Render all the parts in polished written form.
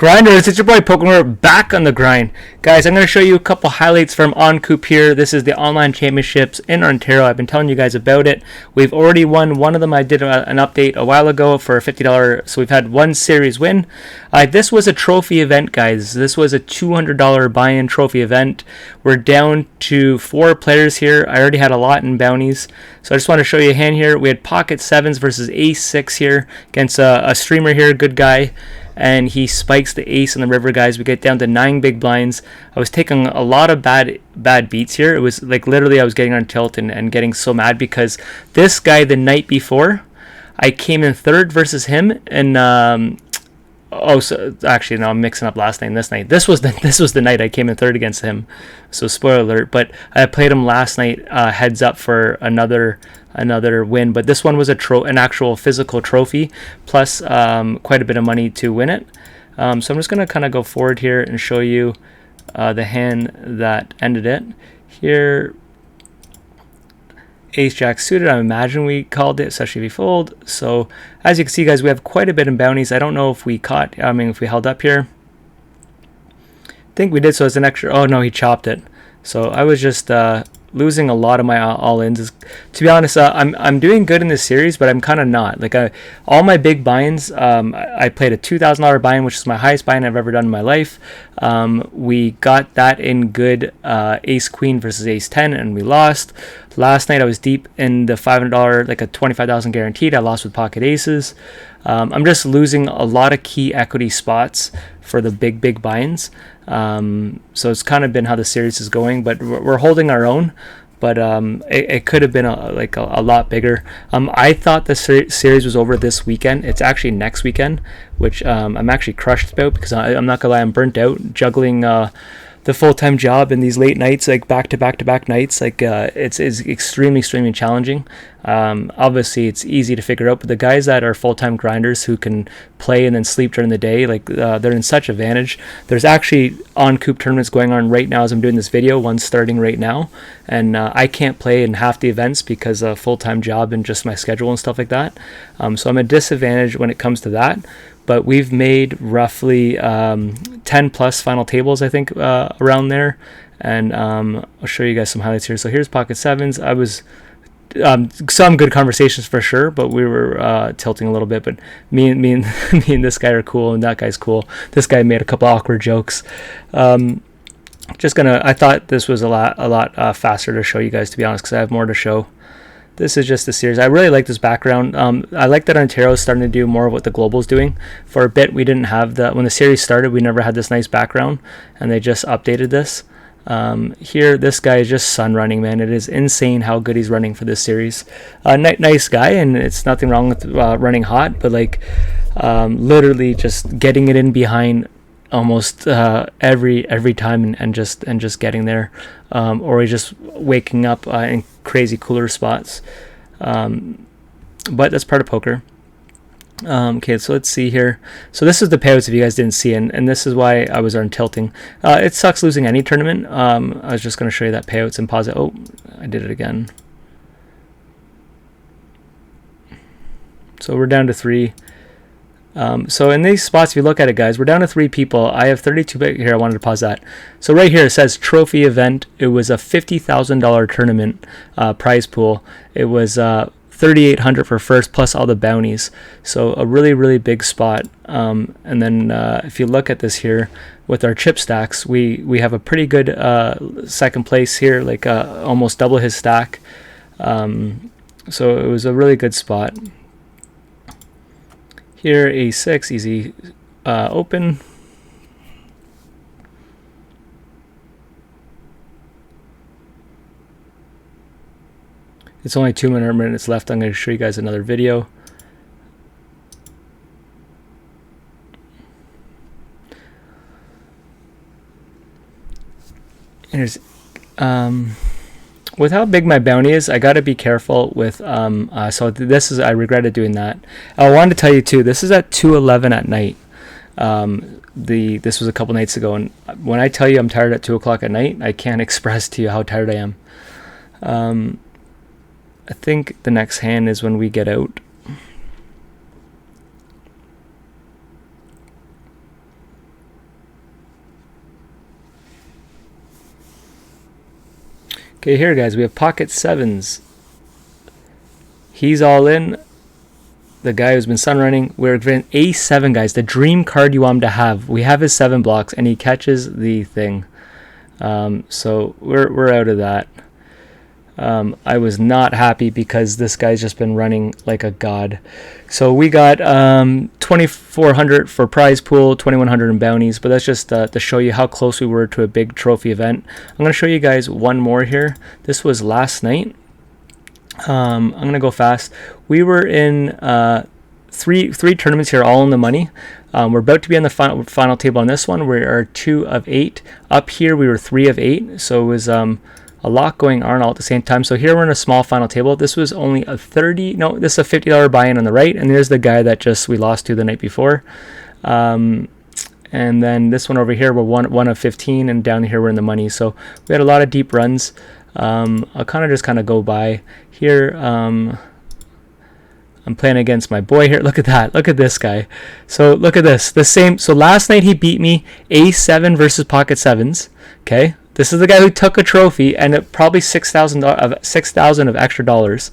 Grinders, it's your boy Pokemon back on the grind. Guys, I'm going to show you a couple highlights from Oncoop here. This is the online championships in Ontario. I've been telling you guys about it. We've already won one of them. I did an update a while ago for a $50, so we've had one series win. This was a trophy event, guys. This was a $200 buy-in trophy event. We're down to 4 players here. I already had a lot in bounties, so I just want to show you a hand here. We had Pocket 7s versus Ace 6 here against a streamer here, good guy. And he spikes the ace on the river, guys. We get down to 9 big blinds. I was taking a lot of bad beats here. It was like literally I was getting on tilt and getting so mad because this guy the night before, I came in third versus him, and so actually no, I'm mixing up last night and this night. This was the night I came in third against him. So spoiler alert. But I played him last night heads up for another win, but this one was an actual physical trophy plus quite a bit of money to win it. So I'm just going to kind of go forward here and show you the hand that ended it. Here, Ace Jack suited, I imagine we called it, especially if we fold. So as you can see, guys, we have quite a bit in bounties. I don't know if we if we held up here. I think we did, so as an extra. Oh no, he chopped it. So I was just losing a lot of my all-ins. To be honest, I'm doing good in this series, but I'm kind of not. Like all my big buy-ins, I played a $2,000 buy-in, which is my highest buy-in I've ever done in my life. We got that in good Ace Queen versus Ace 10, and we lost. Last night I was deep in the $500, like a 25,000 guaranteed. I lost with pocket aces. I'm just losing a lot of key equity spots for the big buy-ins. So it's kind of been how the series is going, but we're holding our own. But it could have been a lot bigger. I thought the series was over this weekend. It's actually next weekend, which I'm actually crushed about because I'm not gonna lie, I'm burnt out juggling the full-time job and these late nights, like back-to-back nights. Like it's extremely challenging. Obviously it's easy to figure out, but the guys that are full-time grinders who can play and then sleep during the day, like they're in such advantage. There's actually Oncoop tournaments going on right now as I'm doing this video. One's starting right now, and I can't play in half the events because of full-time job and just my schedule and stuff like that. So I'm at a disadvantage when it comes to that. But we've made roughly 10 plus final tables, I think, around there. And I'll show you guys some highlights here. So here's Pocket 7s. I was some good conversations for sure, but we were tilting a little bit. But me and this guy are cool, and that guy's cool. This guy made a couple awkward jokes. I thought this was a lot faster to show you guys, to be honest, because I have more to show. This is just a series. I really like this background. I like that Ontario is starting to do more of what the Global's doing. For a bit, we didn't have that. When the series started, we never had this nice background, and they just updated this. Here, this guy is just sun running, man. It is insane how good he's running for this series. Nice guy, and it's nothing wrong with running hot, but like literally just getting it in behind almost every time and just getting there, or he's just waking up in crazy cooler spots. But that's part of poker. Okay, so let's see here. So this is the payouts if you guys didn't see, and this is why I was on tilting. It sucks losing any tournament. I was just going to show you that payouts and pause it. Oh, I did it again. So we're down to 3. So in these spots, if you look at it, guys, we're down to 3 people. I have 32 here. I wanted to pause that. So right here it says trophy event. It was a $50,000 tournament prize pool. It was $3,800 for first plus all the bounties. So a really big spot. And then if you look at this here with our chip stacks, we have a pretty good second place here, like almost double his stack. So it was a really good spot. Here, A6, easy open. It's only 2 minutes left. I'm going to show you guys another video. Here's with how big my bounty is, I got to be careful with so this is, I regretted doing that. I wanted to tell you too, this is at 2:11 at night. This was a couple nights ago, and when I tell you I'm tired at 2 o'clock at night, I can't express to you how tired I am. I think the next hand is when we get out. Okay, here guys, we have pocket sevens. He's all in. The guy who's been sun running. We're given A7, guys, the dream card you want him to have. We have his 7 blocks, and he catches the thing. So we're out of that. I was not happy because this guy's just been running like a god. So we got 2,400 for prize pool, 2,100 in bounties, but that's just to show you how close we were to a big trophy event. I'm going to show you guys one more here. This was last night. I'm going to go fast. We were in three tournaments here, all in the money. We're about to be on the final table on this one. We are 2 of 8. Up here, we were 3 of 8. So it was a lot going on all at the same time. So here we're in a small final table. This was only a this is a $50 buy-in on the right. And there's the guy that we lost to the night before. And then this one over here, we're 1 of 15. And down here, we're in the money. So we had a lot of deep runs. I'll just go by here. I'm playing against my boy here. Look at that. Look at this guy. So look at this. So last night he beat me A7 versus pocket sevens. Okay. This is the guy who took a trophy and probably $6,000 of extra dollars.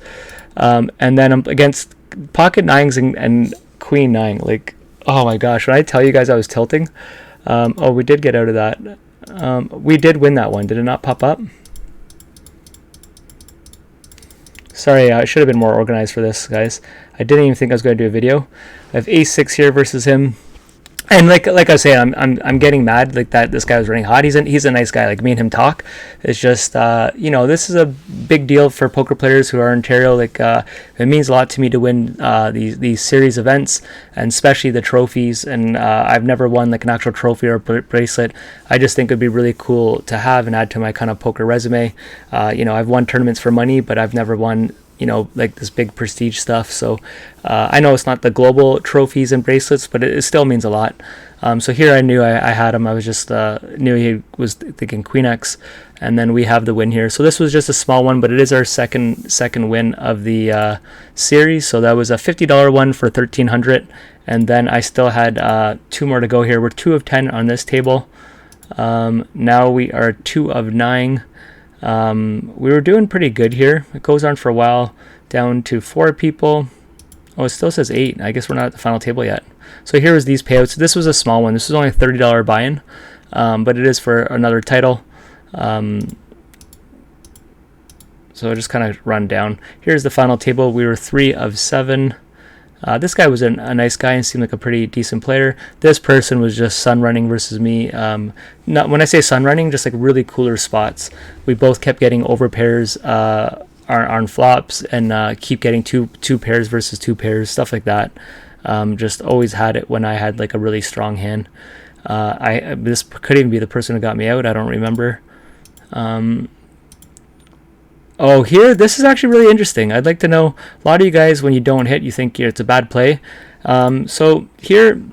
And then I'm against pocket nines and queen 9. Like, oh my gosh. When I tell you guys I was tilting. Oh, we did get out of that. We did win that one. Did it not pop up? Sorry, I should have been more organized for this, guys. I didn't even think I was going to do a video. I have A6 here versus him. And like I was saying, I'm getting mad like that. This guy was running hot. He's a nice guy. Like me and him talk. It's just this is a big deal for poker players who are in Ontario. Like it means a lot to me to win these series events, and especially the trophies. And I've never won like an actual trophy or bracelet. I just think it'd be really cool to have and add to my kind of poker resume. I've won tournaments for money, but I've never won like this big prestige stuff. So I know it's not the global trophies and bracelets, but it still means a lot. So here I knew I had him. I was just knew he was thinking Queen X, and then we have the win here. So this was just a small one, but it is our second win of the series. So that was a $50 one for 1,300, and then I still had 2 more to go here. We're 2 of 10 on this table. Now we are 2 of 9. We were doing pretty good here. It goes on for a while, down to 4 people. Oh, it still says 8. I guess we're not at the final table yet. So here was these payouts. This was a small one. This was only a $30 buy-in, but it is for another title. So I'll just kind of run down. Here's the final table. We were 3 of 7. This guy was a nice guy and seemed like a pretty decent player. This person was just sun running versus me. Not when I say sun running, just like really cooler spots. We both kept getting over pairs on flops and keep getting two pairs versus 2 pairs, stuff like that. Just always had it when I had like a really strong hand. This could even be the person who got me out. I don't remember. Oh, here, this is actually really interesting. I'd like to know, a lot of you guys, when you don't hit, you think it's a bad play. So here,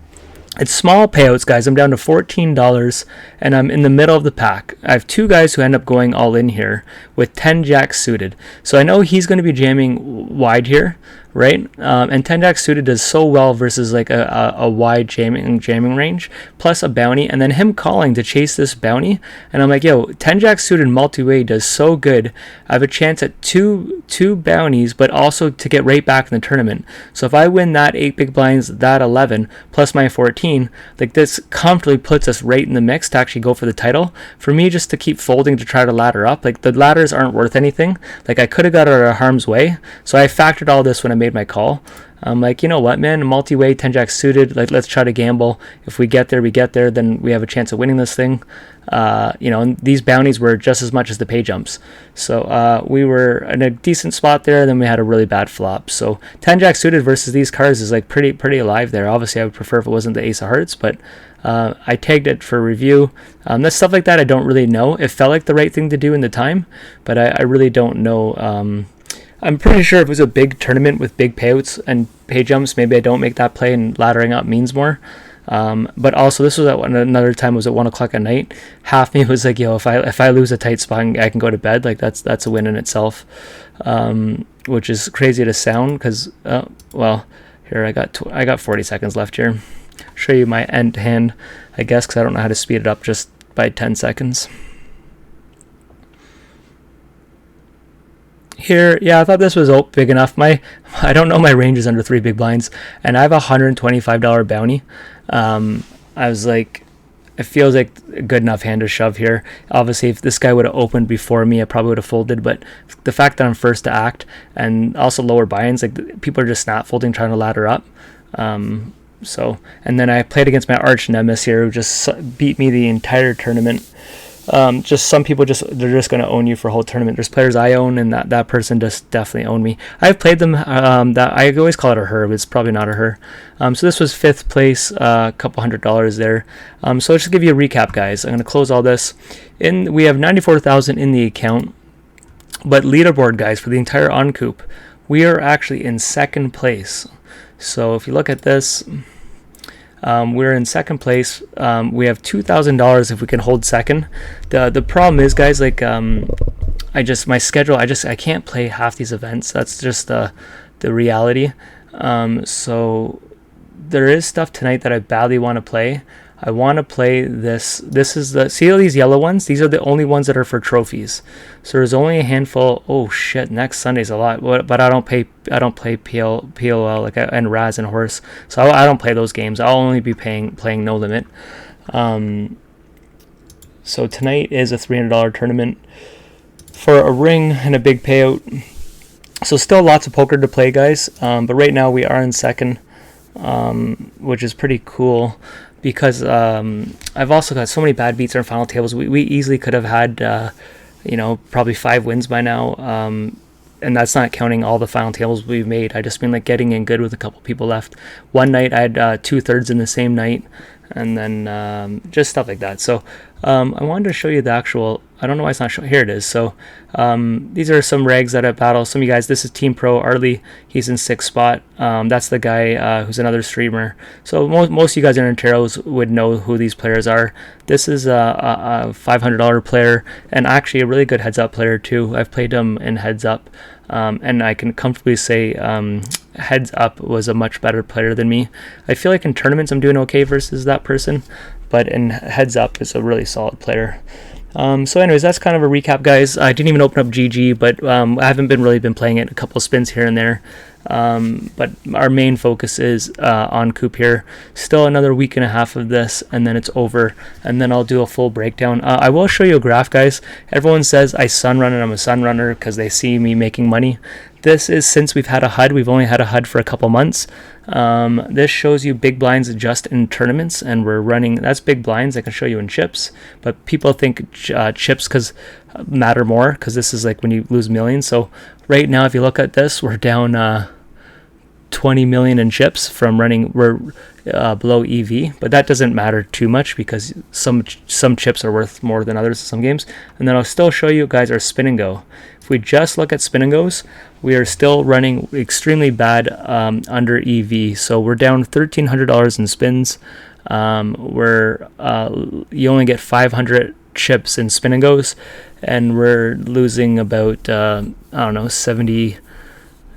it's small payouts, guys. I'm down to $14, and I'm in the middle of the pack. I have 2 guys who end up going all in here with 10 jacks suited. So I know he's going to be jamming wide here, right? And 10 jacks suited does so well versus like a wide jamming range, plus a bounty, and then him calling to chase this bounty. And I'm like, yo, 10 jacks suited multi-way does so good. I have a chance at two bounties, but also to get right back in the tournament. So if I win that 8 big blinds, that 11, plus my 14, like this comfortably puts us right in the mix to actually go for the title. For me, just to keep folding to try to ladder up, like the ladders aren't worth anything. Like I could have got out of harm's way. So I factored all this when I made my call. I'm like, you know what, man, multi-way, 10 jacks suited, like let's try to gamble. If we get there, we get there, then we have a chance of winning this thing. And these bounties were just as much as the pay jumps. So we were in a decent spot there, then we had a really bad flop. So 10 jacks suited versus these cards is like pretty alive there. Obviously, I would prefer if it wasn't the ace of hearts, but I tagged it for review. That's stuff like that I don't really know. It felt like the right thing to do in the time, but I really don't know. I'm pretty sure if it was a big tournament with big payouts and pay jumps, maybe I don't make that play and laddering up means more. But also this was at another time, it was at 1 o'clock at night. Half me was like, yo, if I lose a tight spot, I can go to bed. Like that's a win in itself, which is crazy to sound because, well, here I got 40 seconds left here. Show you my end hand, I guess, because I don't know how to speed it up just by 10 seconds. Here, yeah, I thought this was big enough. I don't know, my range is under 3 big blinds, and I have a $125 bounty. I was like, it feels like a good enough hand to shove here. Obviously, if this guy would have opened before me, I probably would have folded, but the fact that I'm first to act, and also lower buy-ins, like people are just snap folding, trying to ladder up. So, and then I played against my arch nemesis here, who just beat me the entire tournament. Just some people they're just going to own you for a whole tournament. There's players I own, and that person just definitely owned me. I've played them. That I always call it a her, but it's probably not a her. So this was 5th place, a couple $100 there. So let's just give you a recap, guys. I'm going to close all this. We have 94,000 in the account, but leaderboard, guys, for the entire Oncoop, we are actually in 2nd place. So if you look at this, we're in 2nd place. We have $2,000 if we can hold 2nd. The problem is, guys, like my schedule, I can't play half these events. That's just the reality. So there is stuff tonight that I badly want to play. I want to play this. This is see all these yellow ones? These are the only ones that are for trophies. So there's only a handful. Oh shit! Next Sunday's a lot, but I don't play POL like and Raz and Horse. So I don't play those games. I'll only be playing No Limit. So tonight is a $300 tournament for a ring and a big payout. So still lots of poker to play, guys. But right now we are in 2nd, which is pretty cool. Because I've also got so many bad beats in our final tables. We easily could have had, probably 5 wins by now. And that's not counting all the final tables we've made. I just mean like getting in good with a couple people left. One night I had 2/3 in the same night. And then just stuff like that. So I wanted to show you the actual, I don't know why it's not showing, here it is. So these are some regs that I battle. Some of you guys, this is Team Pro Arlie, he's in 6th spot. That's the guy who's another streamer. So most of you guys in Ontario would know who these players are. This is a $500 player, and actually a really good heads up player too. I've played him in heads up. And I can comfortably say Heads Up was a much better player than me. I feel like in tournaments I'm doing okay versus that person, but in Heads Up is a really solid player. So anyways, that's kind of a recap, guys. I didn't even open up GG, but I haven't really been playing it, a couple of spins here and there. But our main focus is Oncoop here. Still another week and a half of this, and then it's over, and then I'll do a full breakdown. I will show you a graph, guys. Everyone says I sun run and I'm a sun runner because they see me making money. This is since we've had a HUD. We've only had a HUD for a couple months. This shows you big blinds just in tournaments, and we're running, that's big blinds. I can show you in chips, but people think chips matter more because this is like when you lose millions. So right now, if you look at this, we're down 20 million in chips from running. We're below EV, but that doesn't matter too much because some chips are worth more than others in some games. And then I'll still show you guys our spin and go. If we just look at spin and goes, we are still running extremely bad under EV. So we're down $1,300 in spins. You only get 500 chips in spin and goes, and we're losing about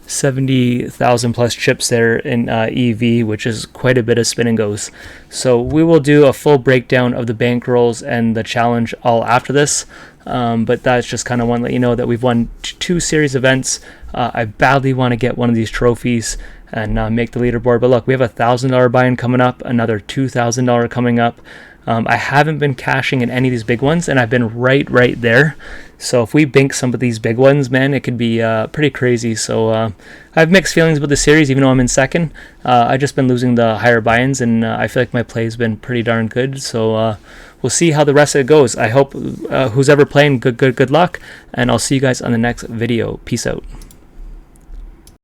70,000 plus chips there in EV, which is quite a bit of spin and goes. So we will do a full breakdown of the bankrolls and the challenge all after this. But that's just kind of want to let you know that we've won 2 series events. I badly want to get one of these trophies and make the leaderboard. But look, we have a $1,000 buy-in coming up, another $2,000 coming up. I haven't been cashing in any of these big ones, and I've been right there. So if we bank some of these big ones, man, it could be pretty crazy. So I have mixed feelings about the series, even though I'm in 2nd. I've just been losing the higher buy-ins, and I feel like my play's been pretty darn good. So we'll see how the rest of it goes. I hope who's ever playing, good luck, and I'll see you guys on the next video. Peace out.